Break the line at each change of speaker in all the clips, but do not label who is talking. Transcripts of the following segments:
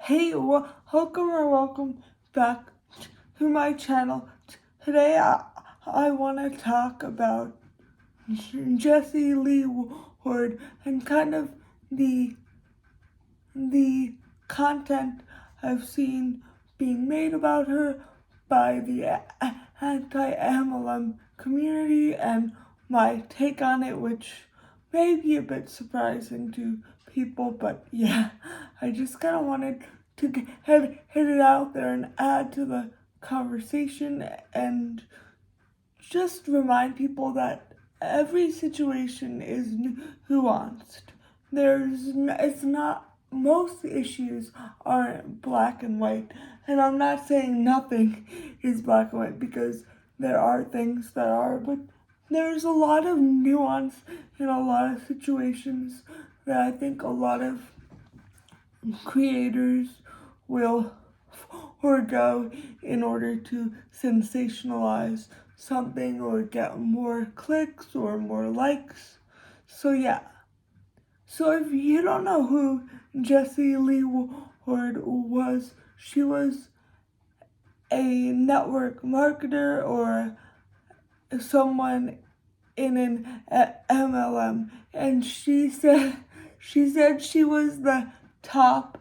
Hey, welcome back to my channel. Today I want to talk about Jessie Lee Ward and kind of the content I've seen being made about her by the anti-MLM community and my take on it, which may be a bit surprising to people, but yeah, I just kind of wanted to hit it out there and add to the conversation and just remind people that every situation is nuanced. It's not, most issues aren't black and white, and I'm not saying nothing is black and white because there are things that are, but there's a lot of nuance in a lot of situations that I think a lot of creators will forego in order to sensationalize something or get more clicks or more likes. So yeah. So if you don't know who Jessie Lee Ward was, she was a network marketer or someone in an MLM, and she said she was the top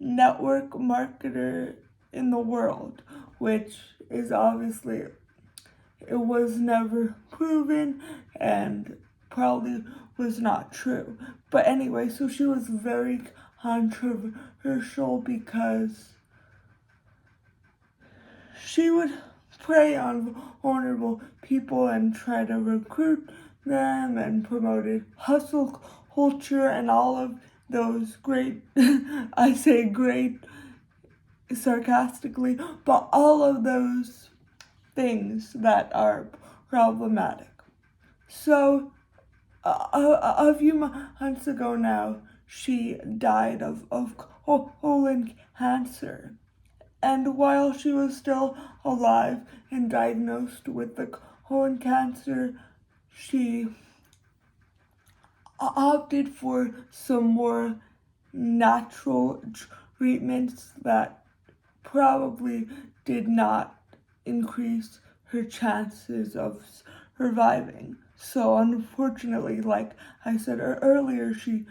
network marketer in the world, which is obviously, it was never proven and probably was not true. But anyway, so she was very controversial because she would prey on vulnerable people and try to recruit them and promoted hustle culture and all of those great, I say great sarcastically, but all of those things that are problematic. So a few months ago now, she died of colon cancer. And while she was still alive and diagnosed with the colon cancer, she opted for some more natural treatments that probably did not increase her chances of surviving. So unfortunately, like I said earlier, she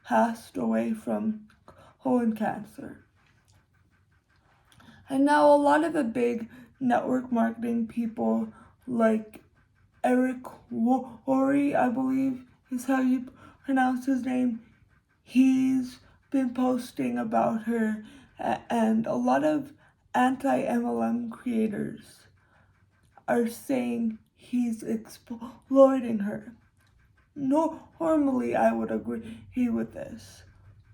passed away from colon cancer. And now a lot of the big network marketing people like Eric Worre, I believe is how you pronounce his name, he's been posting about her, and a lot of anti-MLM creators are saying he's exploiting her. Normally I would agree with this,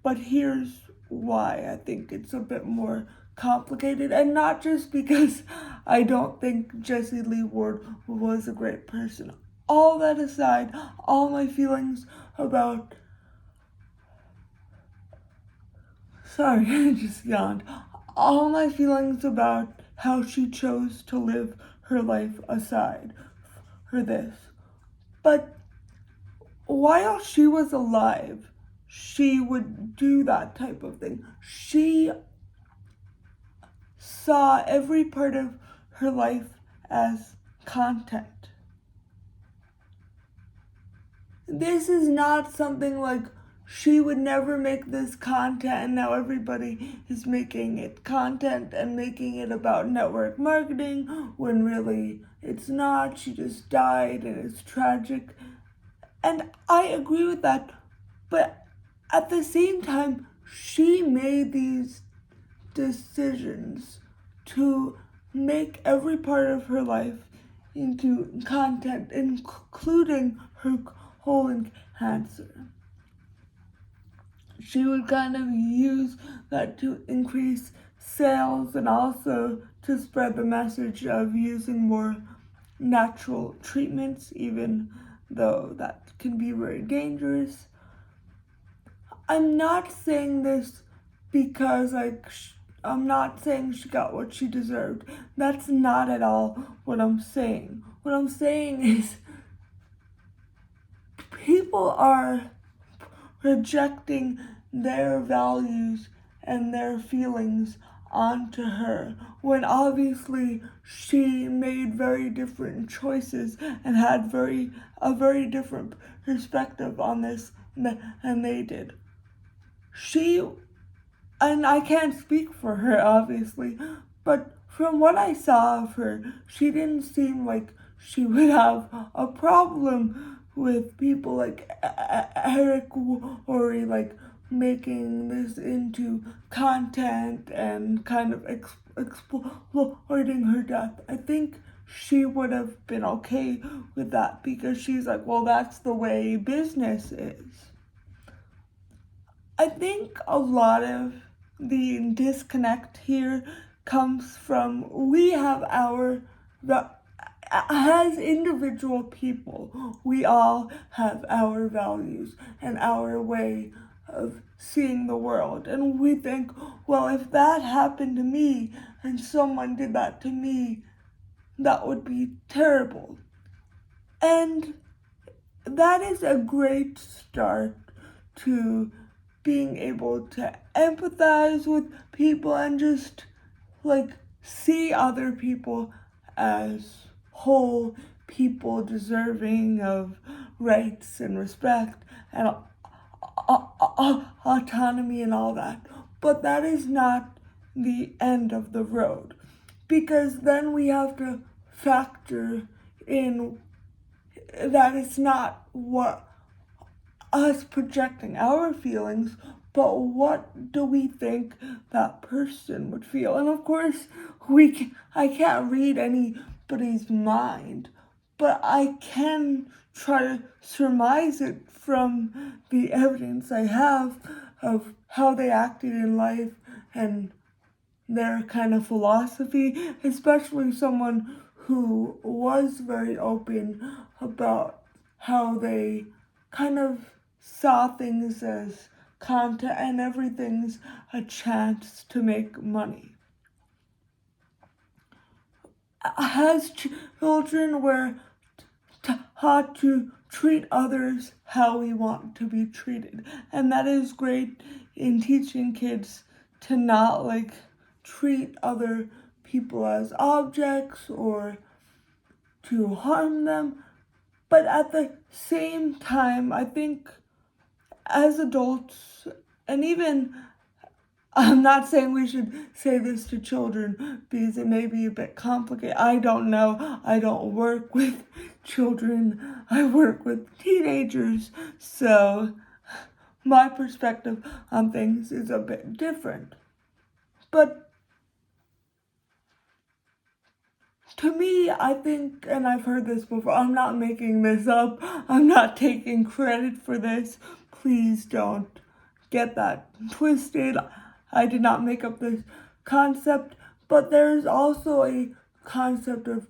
but here's why I think it's a bit more complicated, and not just because I don't think Jessie Lee Ward was a great person. All that aside, all my feelings about, sorry, I just yawned. All my feelings about how she chose to live her life aside for this. But while she was alive, she would do that type of thing. She saw every part of her life as content. This is not something like she would never make this content and now everybody is making it content and making it about network marketing when really it's not. She just died and it's tragic. And I agree with that, but at the same time, she made these decisions to make every part of her life into content, including her colon cancer. She would kind of use that to increase sales and also to spread the message of using more natural treatments, even though that can be very dangerous. I'm not saying this because I'm not saying she got what she deserved. That's not at all what I'm saying. What I'm saying is people are projecting their values and their feelings onto her, when obviously she made very different choices and had a very different perspective on this than they did. She, and I can't speak for her obviously, but from what I saw of her, she didn't seem like she would have a problem with people like Eric Worre, like making this into content and kind of exploiting her death. I think she would have been okay with that because she's like, well, that's the way business is. I think a lot of the disconnect here comes from we have as individual people, we all have our values and our way of seeing the world. And we think, well, if that happened to me and someone did that to me, that would be terrible. And that is a great start to being able to empathize with people and just like see other people as whole people deserving of rights and respect and autonomy and all that. But that is not the end of the road, because then we have to factor in that it's not what us projecting our feelings, but what do we think that person would feel? And of course, I can't read anybody's mind, but I can try to surmise it from the evidence I have of how they acted in life and their kind of philosophy, especially someone who was very open about how they kind of saw things as content and everything's a chance to make money. As children, we're taught to treat others how we want to be treated, and that is great in teaching kids to not like treat other people as objects or to harm them. But at the same time, I think as adults, and even I'm not saying we should say this to children because it may be a bit complicated. I don't know. I don't work with children. I work with teenagers. So my perspective on things is a bit different. But to me, I think, and I've heard this before, I'm not making this up. I'm not taking credit for this. Please don't get that twisted. I did not make up this concept, but there's also a concept of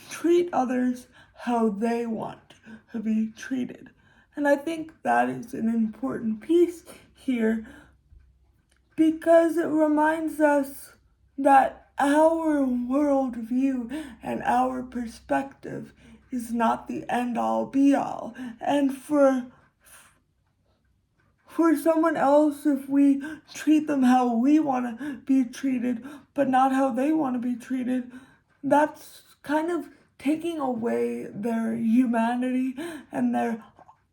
treat others how they want to be treated. And I think that is an important piece here because it reminds us that our worldview and our perspective is not the end-all be-all. And for someone else, if we treat them how we want to be treated, but not how they want to be treated, that's kind of taking away their humanity and their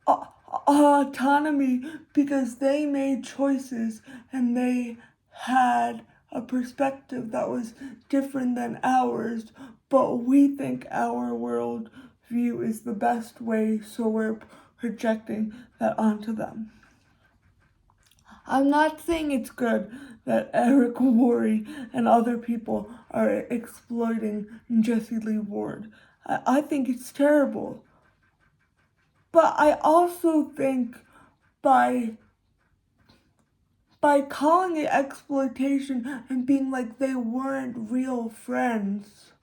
autonomy because they made choices and they had a perspective that was different than ours, but we think our world view is the best way, so we're projecting that onto them. I'm not saying it's good that Eric Worre and other people are exploiting Jessie Lee Ward. I think it's terrible. But I also think by calling it exploitation and being like they weren't real friends,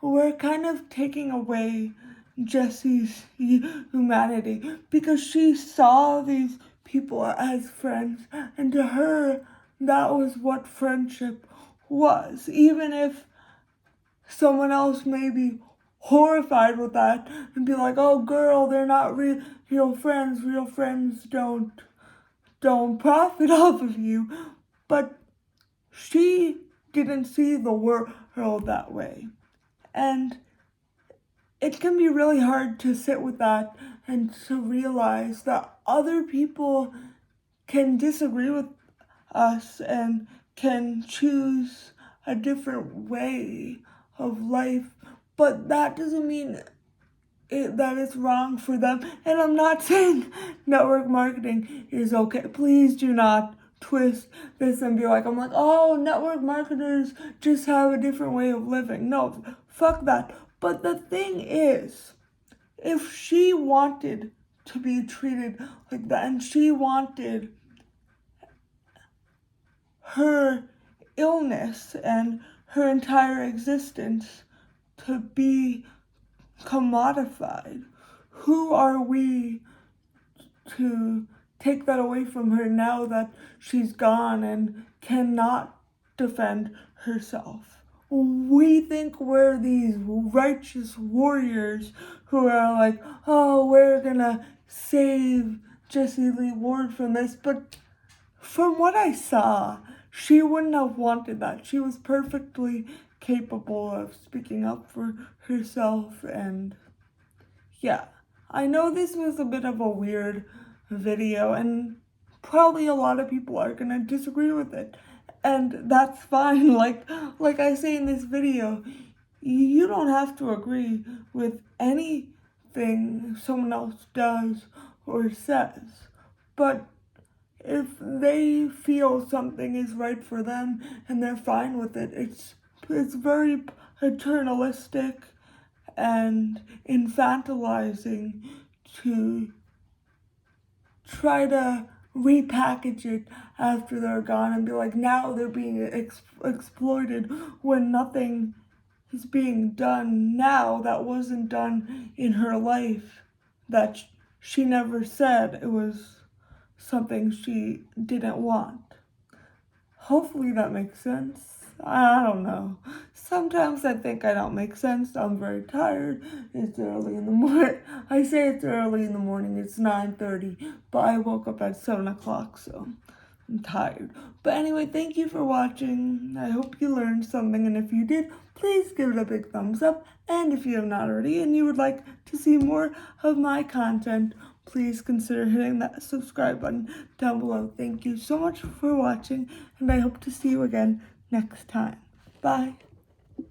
we're kind of taking away Jessie's humanity because she saw these people as friends, and to her, that was what friendship was. Even if someone else may be horrified with that and be like, oh girl, they're not real friends. Real friends don't profit off of you. but she didn't see the world that way. And it can be really hard to sit with that and to realize that other people can disagree with us and can choose a different way of life, but that doesn't mean that it's wrong for them. And I'm not saying network marketing is okay. Please do not twist this and be like, oh, network marketers just have a different way of living. No, fuck that. But the thing is, if she wanted to be treated like that, and she wanted her illness and her entire existence to be commodified, who are we to take that away from her now that she's gone and cannot defend herself? We think we're these righteous warriors who are like, oh, we're gonna save Jessie Lee Ward from this, but from what I saw, she wouldn't have wanted that. She was perfectly capable of speaking up for herself, and yeah, I know this was a bit of a weird video, and probably a lot of people are gonna disagree with it, and that's fine. Like I say in this video, you don't have to agree with anything someone else does or says, but if they feel something is right for them and they're fine with it, it's very paternalistic and infantilizing to try to repackage it after they're gone and be like, now they're being exploited when nothing is being done now that wasn't done in her life, that she never said it was something she didn't want. Hopefully that makes sense. I don't know. Sometimes I think I don't make sense. I'm very tired. It's early in the morning. I say it's early in the morning. It's 9:30, but I woke up at 7 o'clock, so I'm tired. But anyway, thank you for watching. I hope you learned something, and if you did, please give it a big thumbs up. And if you have not already and you would like to see more of my content, please consider hitting that subscribe button down below. Thank you so much for watching, and I hope to see you again next time. Bye.